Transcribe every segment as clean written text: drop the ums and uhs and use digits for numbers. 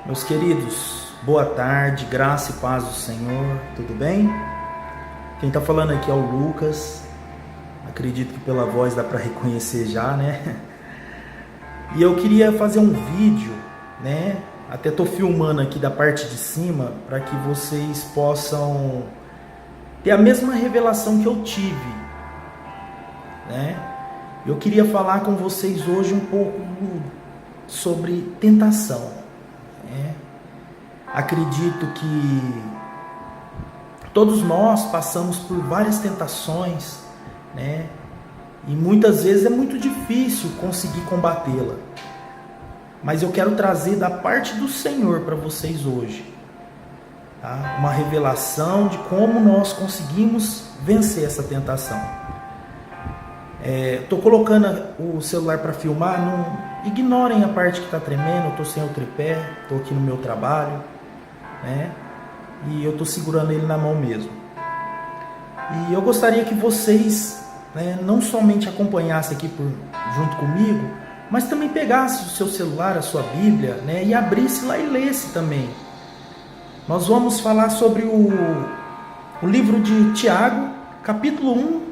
Meus queridos, boa tarde, graça e paz do Senhor, tudo bem? Quem está falando aqui é o Lucas, acredito que pela voz dá para reconhecer já, né? E eu queria fazer um vídeo, né? Até estou filmando aqui da parte de cima para que vocês possam ter a mesma revelação que eu tive, né? Eu queria falar com vocês hoje um pouco sobre tentação. Acredito que todos nós passamos por várias tentações, né? E muitas vezes é muito difícil conseguir combatê-la. Mas eu quero trazer da parte do Senhor para vocês hoje, tá? Uma revelação de como nós conseguimos vencer essa tentação. Estou colocando o celular para filmar, não ignorem a parte que está tremendo, eu estou sem o tripé, estou aqui no meu trabalho, né? E eu estou segurando ele na mão mesmo. E eu gostaria que vocês, né, não somente acompanhassem aqui junto comigo, mas também pegassem o seu celular, a sua Bíblia, né, e abrisse lá e lesse também. Nós vamos falar sobre o livro de Tiago, capítulo 1,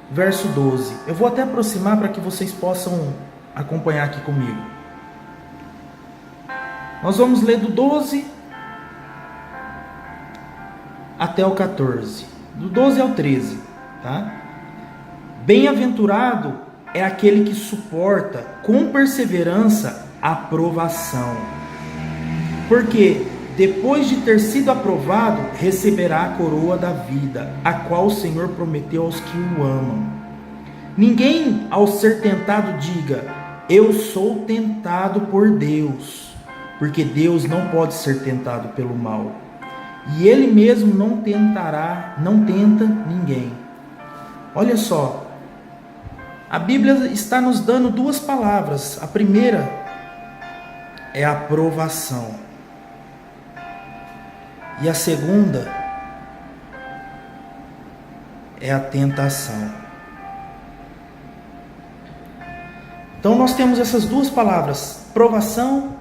verso 12. Eu vou até aproximar para que vocês possam acompanhar aqui comigo. Nós vamos ler do 12 até o 14. Do 12 ao 13, tá? Bem-aventurado é aquele que suporta com perseverança a provação, porque depois de ter sido aprovado, receberá a coroa da vida, a qual o Senhor prometeu aos que o amam. Ninguém, ao ser tentado, diga: eu sou tentado por Deus, porque Deus não pode ser tentado pelo mal, e Ele mesmo não tenta ninguém. Olha só, a Bíblia está nos dando duas palavras. A primeira é a provação. E a segunda é a tentação. Então nós temos essas duas palavras, provação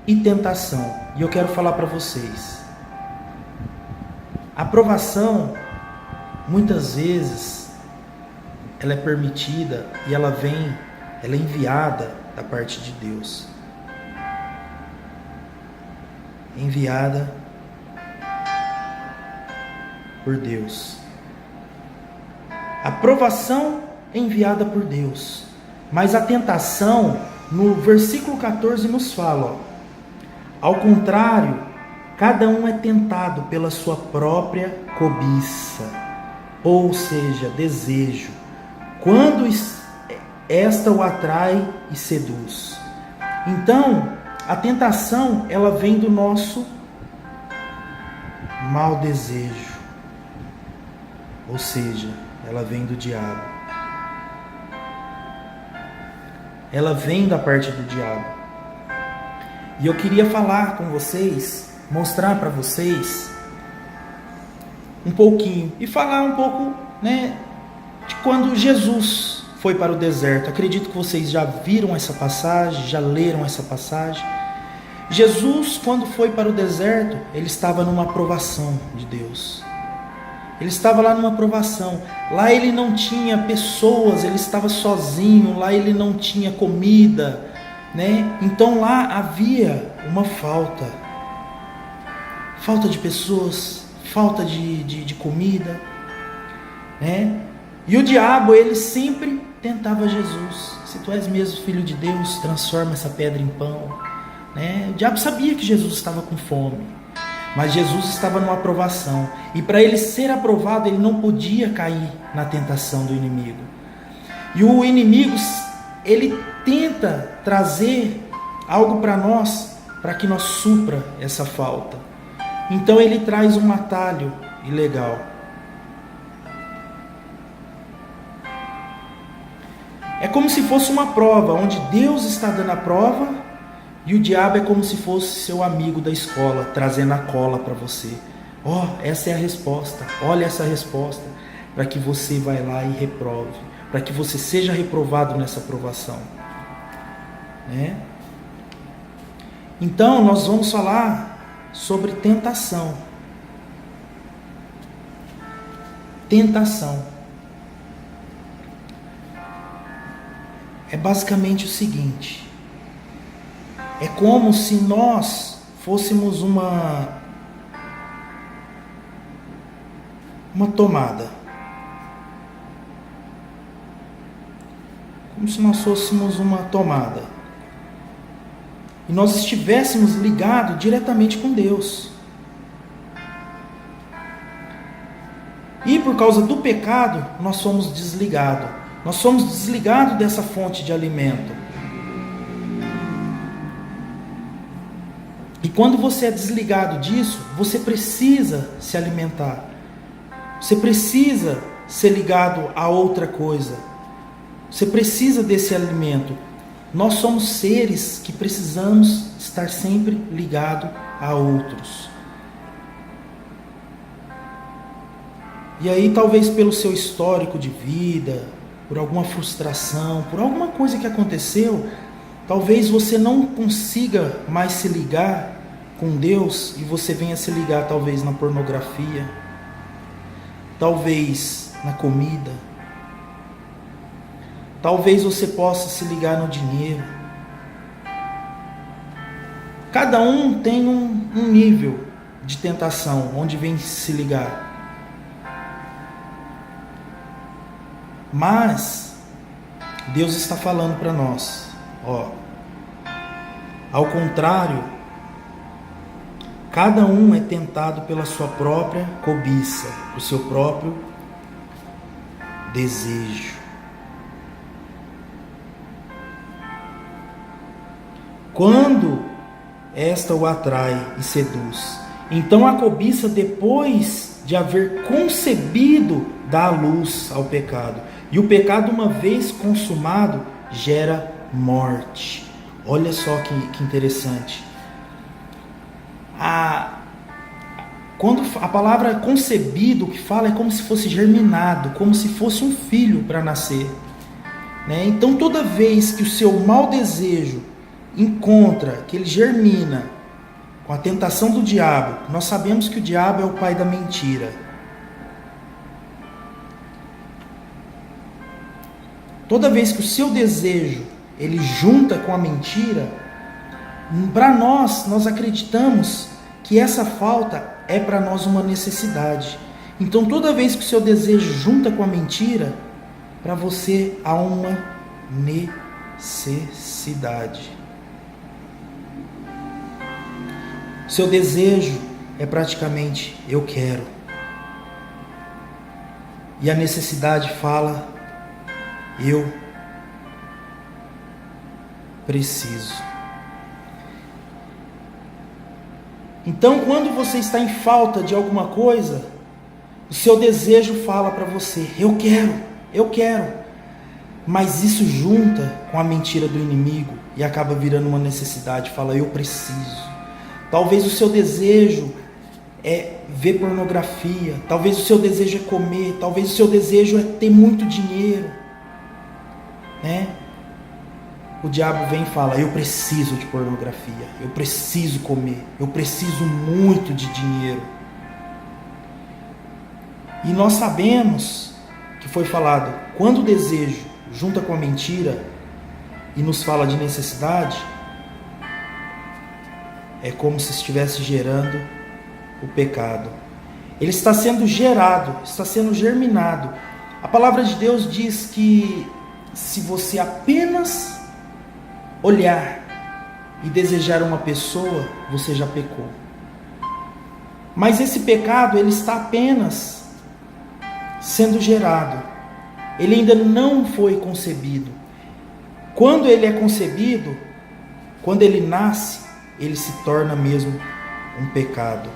e tentação. E eu quero falar para vocês. A provação, muitas vezes, ela é permitida e ela é enviada da parte de Deus. Enviada por Deus. A provação é enviada por Deus. Mas a tentação, no versículo 14 nos fala, ó, ao contrário, cada um é tentado pela sua própria cobiça, ou seja, desejo, quando esta o atrai e seduz. Então, a tentação, ela vem do nosso mau desejo, ou seja, ela vem do diabo. Ela vem da parte do diabo. E eu queria falar com vocês, mostrar para vocês um pouquinho e falar um pouco, né, de quando Jesus foi para o deserto. Acredito que vocês já viram essa passagem, já leram essa passagem. Jesus, quando foi para o deserto, ele estava numa aprovação de Deus. Ele estava lá numa aprovação. Lá ele não tinha pessoas, ele estava sozinho, lá ele não tinha comida, né? Então lá havia uma falta de pessoas, falta de comida, né? E o diabo, ele sempre tentava Jesus. Se tu és mesmo filho de Deus, transforma essa pedra em pão, né? O diabo sabia que Jesus estava com fome, mas Jesus estava numa aprovação, e para ele ser aprovado, ele não podia cair na tentação do inimigo. E o inimigo, ele tenta trazer algo para nós, para que nós supra essa falta. Então ele traz um atalho ilegal. É como se fosse uma prova, onde Deus está dando a prova, e o diabo é como se fosse seu amigo da escola, trazendo a cola para você. Ó, essa é a resposta, olha essa resposta, para que você vá lá e reprove, para que você seja reprovado nessa provação, né? Então, nós vamos falar sobre tentação. Tentação. É basicamente o seguinte: é como se nós fôssemos uma tomada. Como se nós fôssemos uma tomada. E nós estivéssemos ligados diretamente com Deus. E por causa do pecado, nós somos desligados. Nós somos desligados dessa fonte de alimento. E quando você é desligado disso, você precisa se alimentar. Você precisa ser ligado a outra coisa. Você precisa desse alimento. Nós somos seres que precisamos estar sempre ligados a outros. E aí, talvez pelo seu histórico de vida, por alguma frustração, por alguma coisa que aconteceu, talvez você não consiga mais se ligar com Deus e você venha se ligar talvez na pornografia, talvez na comida, talvez você possa se ligar no dinheiro. Cada um tem um nível de tentação onde vem se ligar. Mas Deus está falando para nós, ao contrário, cada um é tentado pela sua própria cobiça, o seu próprio desejo. Quando esta o atrai e seduz, então a cobiça, depois de haver concebido, dá luz ao pecado. E o pecado, uma vez consumado, gera morte. Olha só que interessante. Quando a palavra concebido que fala é como se fosse germinado, como se fosse um filho para nascer, né? Então toda vez que o seu mau desejo encontra, que ele germina com a tentação do diabo, nós sabemos que o diabo é o pai da mentira. Toda vez que o seu desejo ele junta com a mentira, para nós acreditamos que essa falta é para nós uma necessidade. Então toda vez que o seu desejo junta com a mentira, para você há uma necessidade. Seu desejo é praticamente eu quero. E a necessidade fala eu preciso. Então, quando você está em falta de alguma coisa, o seu desejo fala para você, eu quero. Mas isso junta com a mentira do inimigo e acaba virando uma necessidade, fala eu preciso. Talvez o seu desejo é ver pornografia, talvez o seu desejo é comer, talvez o seu desejo é ter muito dinheiro, né? O diabo vem e fala, eu preciso de pornografia, eu preciso comer, eu preciso muito de dinheiro. E nós sabemos que foi falado, quando o desejo junta com a mentira e nos fala de necessidade, é como se estivesse gerando o pecado. Ele está sendo gerado, está sendo germinado. A palavra de Deus diz que se você apenas olhar e desejar uma pessoa, você já pecou. Mas esse pecado, ele está apenas sendo gerado. Ele ainda não foi concebido. Quando ele é concebido, quando ele nasce, ele se torna mesmo um pecado.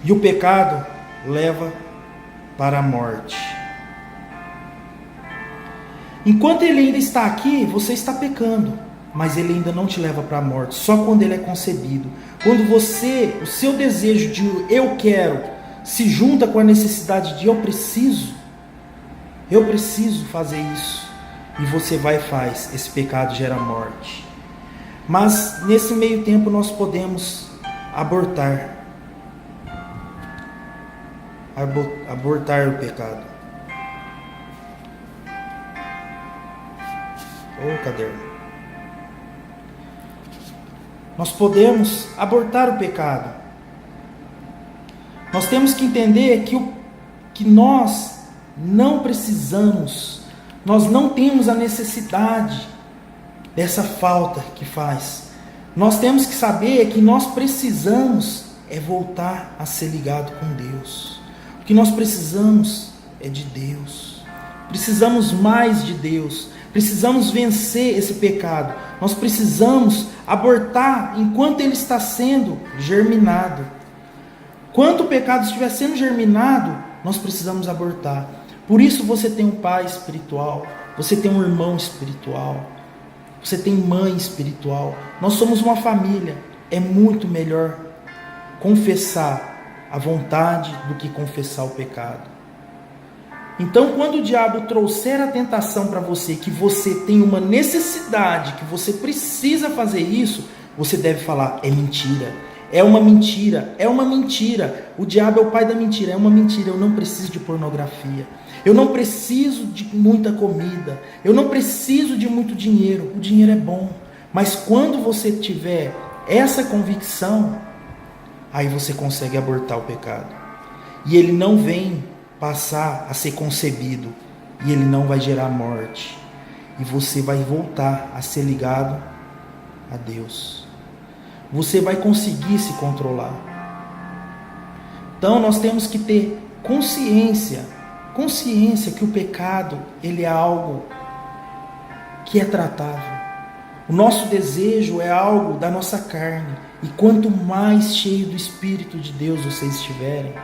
E o pecado leva para a morte. Enquanto ele ainda está aqui, você está pecando, mas ele ainda não te leva para a morte, só quando ele é concebido. Quando o seu desejo de eu quero, se junta com a necessidade de eu preciso fazer isso, e você vai e faz, esse pecado gera morte. Mas nesse meio tempo nós podemos abortar o pecado. Caderno. Nós podemos abortar o pecado. Nós temos que entender que nós não precisamos, nós não temos a necessidade dessa falta que faz. Nós temos que saber que nós precisamos voltar a ser ligado com Deus. O que nós precisamos é de Deus. Precisamos mais de Deus. Precisamos vencer esse pecado. Nós precisamos abortar enquanto ele está sendo germinado. Quando o pecado estiver sendo germinado, nós precisamos abortar. Por isso você tem um pai espiritual, você tem um irmão espiritual, você tem mãe espiritual. Nós somos uma família. É muito melhor confessar a vontade do que confessar o pecado. Então, quando o diabo trouxer a tentação para você, que você tem uma necessidade, que você precisa fazer isso, você deve falar: é mentira, é uma mentira, é uma mentira. O diabo é o pai da mentira, é uma mentira. Eu não preciso de pornografia, eu não preciso de muita comida, eu não preciso de muito dinheiro. O dinheiro é bom, mas quando você tiver essa convicção, aí você consegue abortar o pecado. E ele não vem passar a ser concebido, e ele não vai gerar morte, e você vai voltar a ser ligado a Deus. Você vai conseguir se controlar. Então nós temos que ter consciência que o pecado, ele é algo que é tratável. O nosso desejo é algo da nossa carne, e quanto mais cheio do Espírito de Deus vocês estiverem,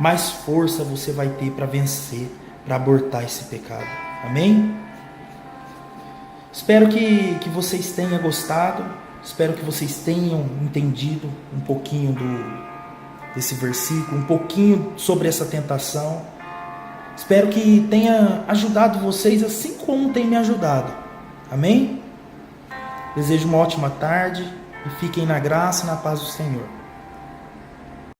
mais força você vai ter para vencer, para abortar esse pecado. Amém? Espero que vocês tenham gostado. Espero que vocês tenham entendido um pouquinho desse versículo, um pouquinho sobre essa tentação. Espero que tenha ajudado vocês assim como tem me ajudado. Amém? Desejo uma ótima tarde e fiquem na graça e na paz do Senhor.